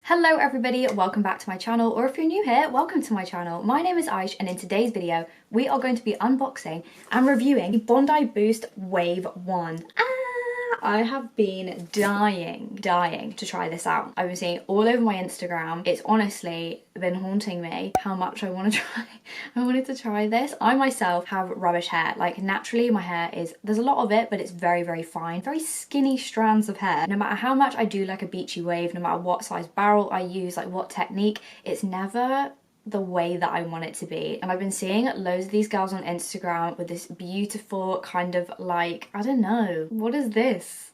Hello everybody, welcome back to my channel, or if you're new here, welcome to my channel. My name is Aish and in today's video, we are going to be unboxing and reviewing the Bondi Boost Wave Wand. I have been dying to try this out. I've been seeing it all over my Instagram. It's honestly been haunting me how much I want to try. I wanted to try this. I myself have rubbish hair. Like naturally my hair is, there's a lot of it, but it's very fine. Very skinny strands of hair. No matter how much I do like a beachy wave, no matter what size barrel I use, like what technique, it's never the way that I want it to be. And I've been seeing loads of these girls on Instagram with this beautiful kind of like, I don't know, what is this?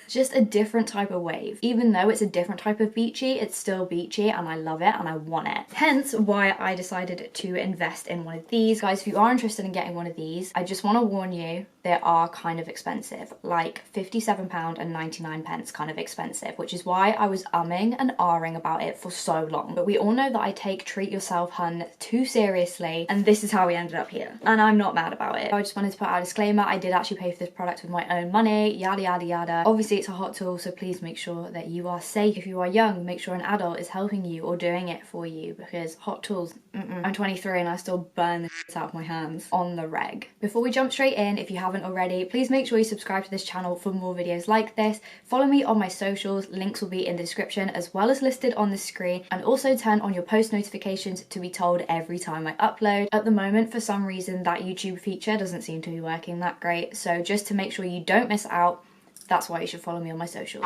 Just a different type of wave. Even though it's a different type of beachy, it's still beachy and I love it and I want it. Hence why I decided to invest in one of these. Guys, if you are interested in getting one of these, I just want to warn you, they are kind of expensive. Like £57.99 kind of expensive, which is why I was umming and ahhing about it for so long. But we all know that I take Treat Yourself Hun too seriously, and this is how we ended up here. And I'm not mad about it. I just wanted to put out a disclaimer, I did actually pay for this product with my own money, yada yada yada. Obviously it's a hot tool, so please make sure that you are safe. If you are young, make sure an adult is helping you or doing it for you, because hot tools, I'm 23 and I still burn the shit out of my hands on the reg. Before we jump straight in, if you haven't already, please make sure you subscribe to this channel for more videos like this. Follow me on my socials, links will be in the description as well as listed on the screen, and also turn on your post notifications to be told every time I upload. At the moment, for some reason, that YouTube feature doesn't seem to be working that great, so just to make sure you don't miss out, that's why you should follow me on my socials.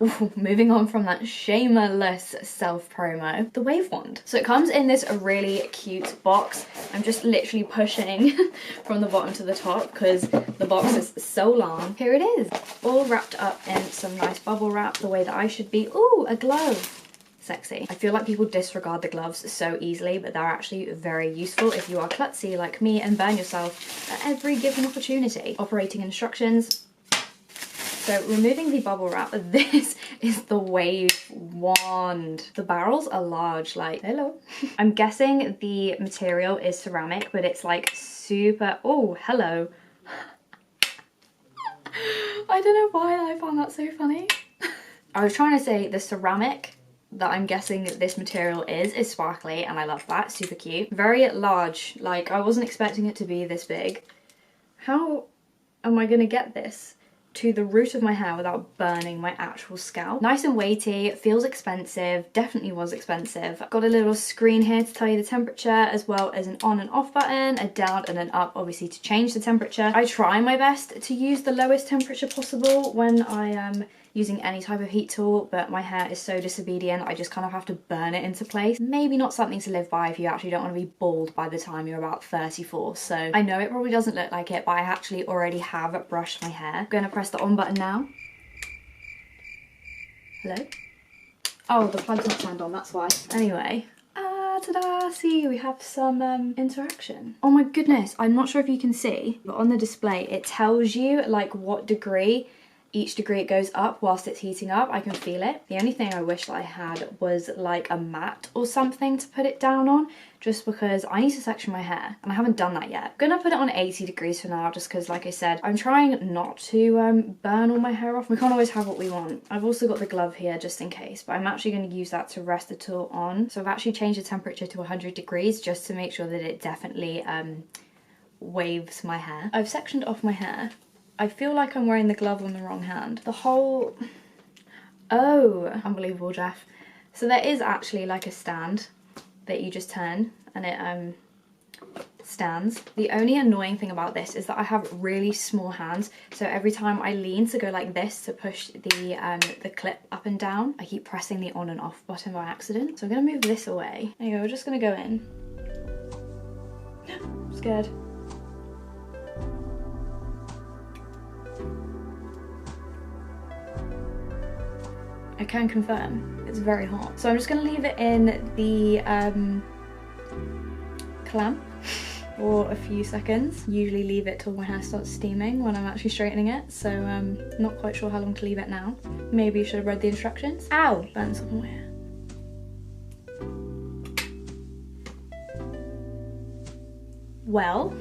Ooh, moving on from that shameless self-promo, the Wave Wand. So it comes in this really cute box. I'm just literally pushing from the bottom to the top because the box is so long. Here it is, all wrapped up in some nice bubble wrap, the way that I should be. Ooh, a glove. Sexy. I feel like people disregard the gloves so easily, but they're actually very useful if you are klutzy like me and burn yourself at every given opportunity. Operating instructions. So removing the bubble wrap, this is the Wave Wand. The barrels are large, like, hello. I'm guessing the material is ceramic, but it's like super, oh, hello. I don't know why I found that so funny. I was trying to say the ceramic that I'm guessing this material is sparkly, and I love that, super cute. Very large, like I wasn't expecting it to be this big. How am I gonna get this to the root of my hair without burning my actual scalp? Nice and weighty, feels expensive, definitely was expensive. Got a little screen here to tell you the temperature, as well as an on and off button, a down and an up obviously to change the temperature. I try my best to use the lowest temperature possible when I am using any type of heat tool, but my hair is so disobedient, I just kind of have to burn it into place. Maybe not something to live by if you actually don't want to be bald by the time you're about 34. So I know it probably doesn't look like it, but I actually already have brushed my hair. I'm gonna press the on button now. Hello? Oh, the plug's not turned on, that's why. Anyway. Ta-da! See, we have some interaction. Oh my goodness, I'm not sure if you can see, but on the display it tells you like what degree each degree it goes up whilst it's heating up. I can feel it. The only thing I wish that I had was like a mat or something to put it down on, just because I need to section my hair and I haven't done that yet. I'm gonna put it on 80 degrees for now, just because like I said, I'm trying not to burn all my hair off. We can't always have what we want. I've also got the glove here just in case, but I'm actually going to use that to rest the tool on. So I've actually changed the temperature to 100 degrees just to make sure that it definitely waves my hair. I've sectioned off my hair. I feel like I'm wearing the glove on the wrong hand. The whole... Oh, unbelievable, Jeff. So there is actually like a stand that you just turn and it stands. The only annoying thing about this is that I have really small hands, so every time I lean to go like this to push the clip up and down, I keep pressing the on and off button by accident. So I'm gonna move this away. There you go, we're just gonna go in. I'm scared. I can confirm it's very hot. So I'm just gonna leave it in the clamp for a few seconds. Usually leave it till my hair starts steaming when I'm actually straightening it. So not quite sure how long to leave it now. Maybe you should have read the instructions. Ow! Burns up on my hair. Well,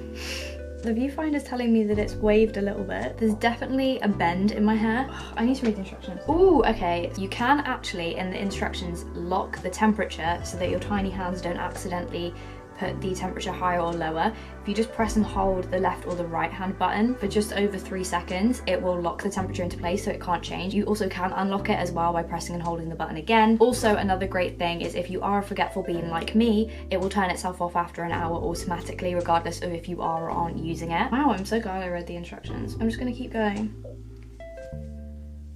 The viewfinder's telling me that it's waved a little bit. There's definitely a bend in my hair. I need to read the instructions. Ooh, okay. You can actually, in the instructions, lock the temperature so that your tiny hands don't accidentally put the temperature higher or lower. If you just press and hold the left or the right hand button for just over 3 seconds, it will lock the temperature into place so it can't change. You also can unlock it as well by pressing and holding the button again. Also, another great thing is if you are a forgetful being like me, it will turn itself off after an hour automatically, regardless of if you are or aren't using it. Wow, I'm so glad I read the instructions. I'm just gonna keep going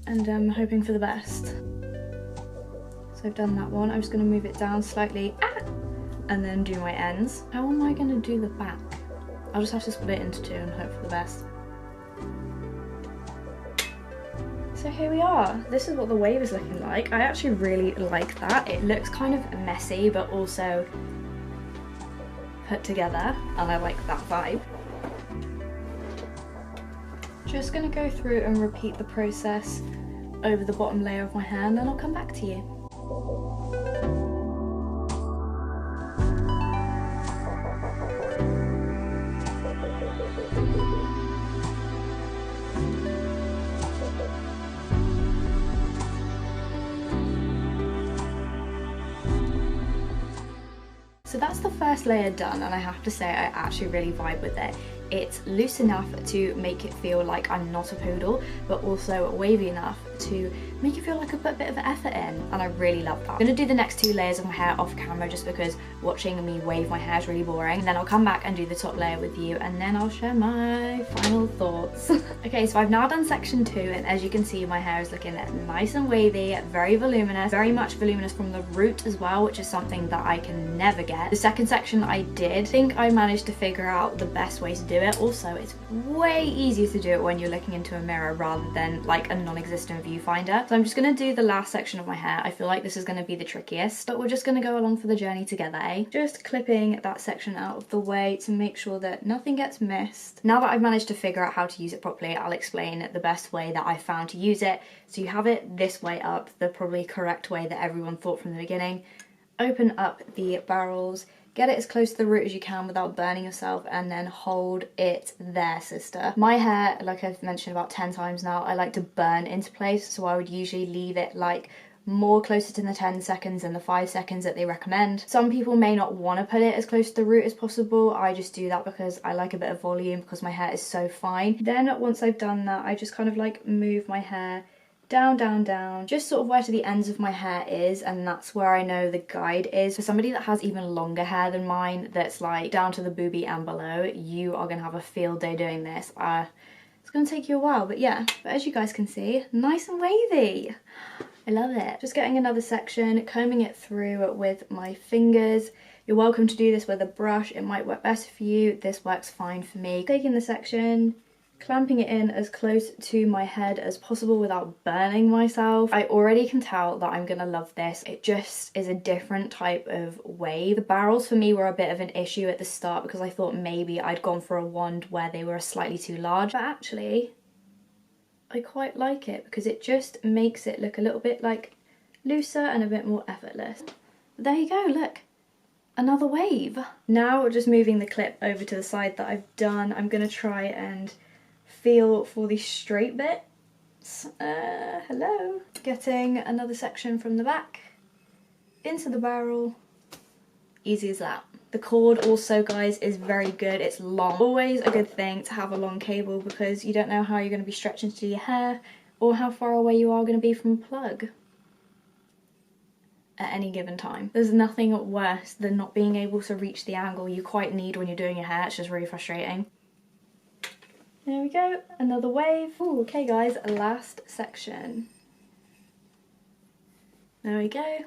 and I'm hoping for the best. So I've done that one. I'm just gonna move it down slightly. And then do my ends. How am I gonna do the back? I'll just have to split it into 2 and hope for the best. So here we are. This is what the wave is looking like. I actually really like that. It looks kind of messy, but also put together, and I like that vibe. Just gonna go through and repeat the process over the bottom layer of my hair, and then I'll come back to you. So that's the first layer done, and I have to say I actually really vibe with it. It's loose enough to make it feel like I'm not a poodle, but also wavy enough to make it feel like I put a bit of effort in, and I really love that. I'm gonna do the next 2 layers of my hair off camera just because watching me wave my hair is really boring. And then I'll come back and do the top layer with you, and then I'll share my final thoughts. Okay, so I've now done section 2, and as you can see, my hair is looking nice and wavy, very voluminous, very much voluminous from the root as well, which is something that I can never get. The second section I did think I managed to figure out the best way to do it. Also, it's way easier to do it when you're looking into a mirror rather than like a non-existent viewfinder. So I'm just gonna do the last section of my hair. I feel like this is gonna be the trickiest, but we're just gonna go along for the journey together, eh? Just clipping that section out of the way to make sure that nothing gets missed. Now that I've managed to figure out how to use it properly, I'll explain the best way that I found to use it. So you have it this way up, the probably correct way that everyone thought from the beginning. Open up the barrels, get it as close to the root as you can without burning yourself, and then hold it there, sister. My hair, like I've mentioned about 10 times now, I like to burn into place, so I would usually leave it like more closer to the 10 seconds than the 5 seconds that they recommend. Some people may not want to put it as close to the root as possible. I just do that because I like a bit of volume because my hair is so fine. Then once I've done that, I just kind of like move my hair down, down, down, just sort of where to the ends of my hair is, and that's where I know the guide is. For somebody that has even longer hair than mine, that's like down to the boobie and below, you are gonna have a field day doing this. It's gonna take you a while, but yeah. But as you guys can see, nice and wavy. I love it. Just getting another section, combing it through with my fingers. You're welcome to do this with a brush. It might work better for you. This works fine for me. Taking the section, clamping it in as close to my head as possible without burning myself. I already can tell that I'm gonna love this. It just is a different type of wave. The barrels for me were a bit of an issue at the start because I thought maybe I'd gone for a wand where they were slightly too large, but actually I quite like it because it just makes it look a little bit like looser and a bit more effortless. But there you go, look. Another wave. Now just moving the clip over to the side that I've done, I'm gonna try and feel for the straight bits. Hello. Getting another section from the back into the barrel. Easy as that. The cord also, guys, is very good. It's long. Always a good thing to have a long cable because you don't know how you're going to be stretching through your hair or how far away you are going to be from a plug at any given time. There's nothing worse than not being able to reach the angle you quite need when you're doing your hair. It's just really frustrating. There we go, another wave. Ooh, okay guys, last section. There we go.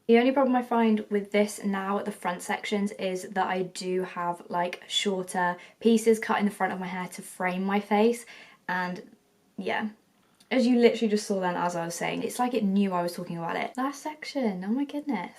The only problem I find with this now at the front sections is that I do have like shorter pieces cut in the front of my hair to frame my face, and yeah, as you literally just saw then as I was saying, it's like it knew I was talking about it. Last section, oh my goodness.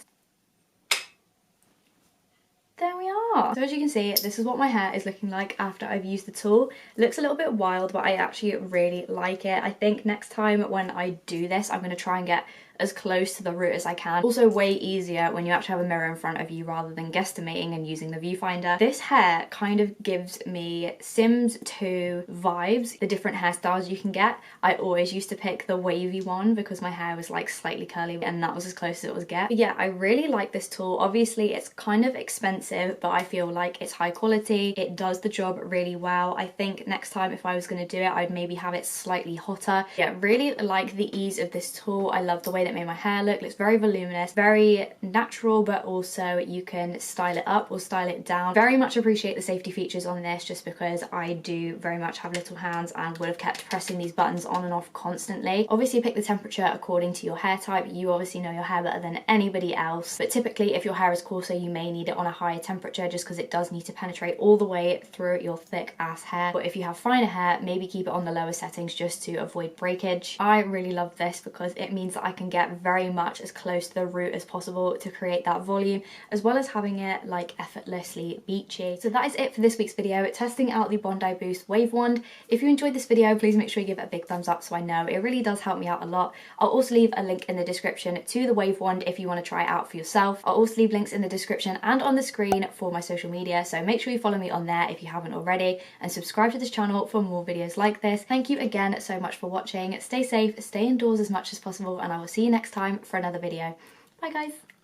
There we are. So as you can see, this is what my hair is looking like after I've used the tool. It looks a little bit wild, but I actually really like it. I think next time when I do this, I'm going to try and get as close to the root as I can. Also way easier when you actually have a mirror in front of you rather than guesstimating and using the viewfinder. This hair kind of gives me Sims 2 vibes. The different hairstyles you can get. I always used to pick the wavy one because my hair was like slightly curly and that was as close as it was get. But yeah, I really like this tool. Obviously it's kind of expensive, but I feel like it's high quality. It does the job really well. I think next time if I was going to do it, I'd maybe have it slightly hotter. Yeah, really like the ease of this tool. I love the way that it made my hair look. It looks very voluminous, very natural, but also you can style it up or style it down. Very much appreciate the safety features on this just because I do very much have little hands and would have kept pressing these buttons on and off constantly. Obviously pick the temperature according to your hair type. You obviously know your hair better than anybody else, but typically if your hair is coarser you may need it on a higher temperature just because it does need to penetrate all the way through your thick ass hair. But if you have finer hair, maybe keep it on the lower settings just to avoid breakage. I really love this because it means that I can get very much as close to the root as possible to create that volume, as well as having it like effortlessly beachy. So that is it for this week's video, testing out the Bondi Boost Wave Wand. If you enjoyed this video, please make sure you give it a big thumbs up so I know. It really does help me out a lot. I'll also leave a link in the description to the Wave Wand if you want to try it out for yourself. I'll also leave links in the description and on the screen for my social media, so make sure you follow me on there if you haven't already, and subscribe to this channel for more videos like this. Thank you again so much for watching. Stay safe, stay indoors as much as possible, and I will see you next time for another video. Bye guys!